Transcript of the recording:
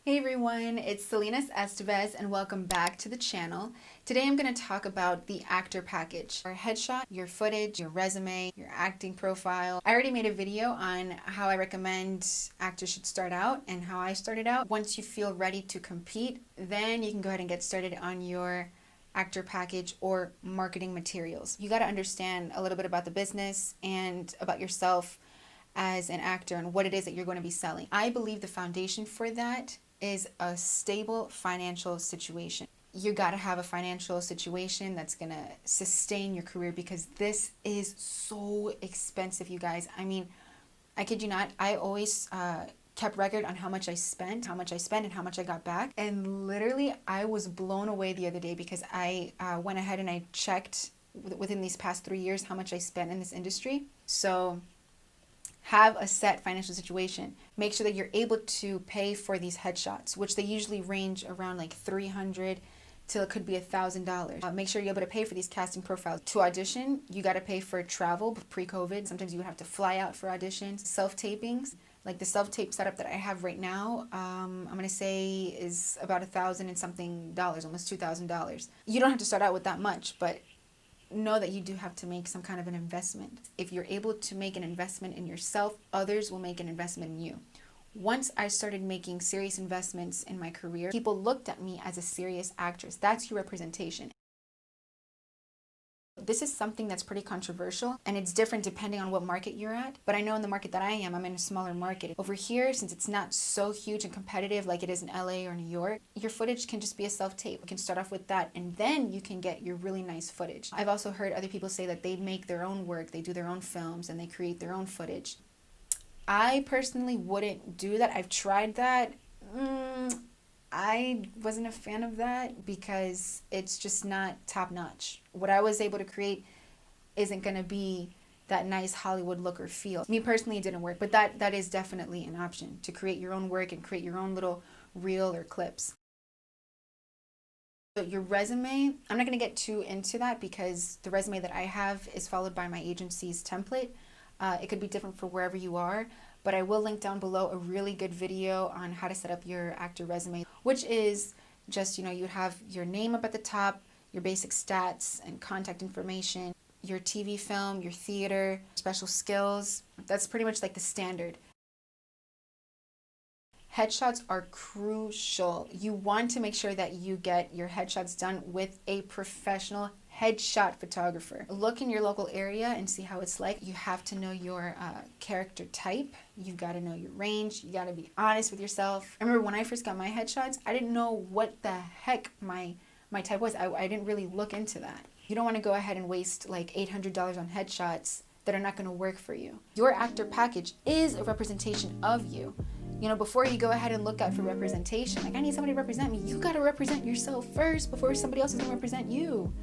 Hey everyone, it's Salinas Estevez and welcome back to the channel. Today I'm going to talk about the actor package. Your headshot, your footage, your resume, your acting profile. I already made a video on how I recommend actors should start out and how I started out. Once you feel ready to compete, then you can go ahead and get started on your actor package or marketing materials. You got to understand a little bit about the business and about yourself as an actor and what it is that you're going to be selling. I believe the foundation for that is a stable financial situation. You got to have a financial situation that's going to sustain your career because this is so expensive, you guys. I mean, I kid you not, I always kept record on how much I spent, and how much I got back. And literally, I was blown away the other day because I went ahead and I checked within these past 3 years how much I spent in this industry. So have a set financial situation. Make sure that you're able to pay for these headshots, which they usually range around like $300 till it could be $1,000. Make sure you're able to pay for these casting profiles. To audition, you got to pay for travel pre-COVID. Sometimes you would have to fly out for auditions. Self-tapings, like the self-tape setup that I have right now, I'm going to say is about $1,000 and something dollars, almost $2,000. You don't have to start out with that much, but know that you do have to make some kind of an investment. If you're able to make an investment in yourself, others will make an investment in you. Once I started making serious investments in my career, people looked at me as a serious actress. That's your representation. This is something that's pretty controversial and it's different depending on what market you're at. But I know in the market that I am, I'm in a smaller market. Over here, since it's not so huge and competitive like it is in LA or New York, your footage can just be a self-tape. You can start off with that and then you can get your really nice footage. I've also heard other people say that they make their own work, they do their own films and they create their own footage. I personally wouldn't do that. I've tried that. I wasn't a fan of that because it's just not top notch. What I was able to create isn't going to be that nice Hollywood look or feel. Me personally, it didn't work, but that is definitely an option to create your own work and create your own little reel or clips. So your resume, I'm not going to get too into that because the resume that I have is followed by my agency's template. It could be different for wherever you are, but I will link down below a really good video on how to set up your actor resume, which is just, you have your name up at the top, your basic stats and contact information, your TV film, your theater, special skills. That's pretty much like the standard. Headshots are crucial. You want to make sure that you get your headshots done with a professional headshot photographer. Look in your local area and see how it's like. You have to know your character type. You've got to know your range. You got to be honest with yourself. I remember when I first got my headshots, I didn't know what the heck my type was. I didn't really look into that. You don't want to go ahead and waste like $800 on headshots that are not going to work for you. Your actor package is a representation of you. Before you go ahead and look out for representation, like I need somebody to represent me, you got to represent yourself first before somebody else is going to represent you.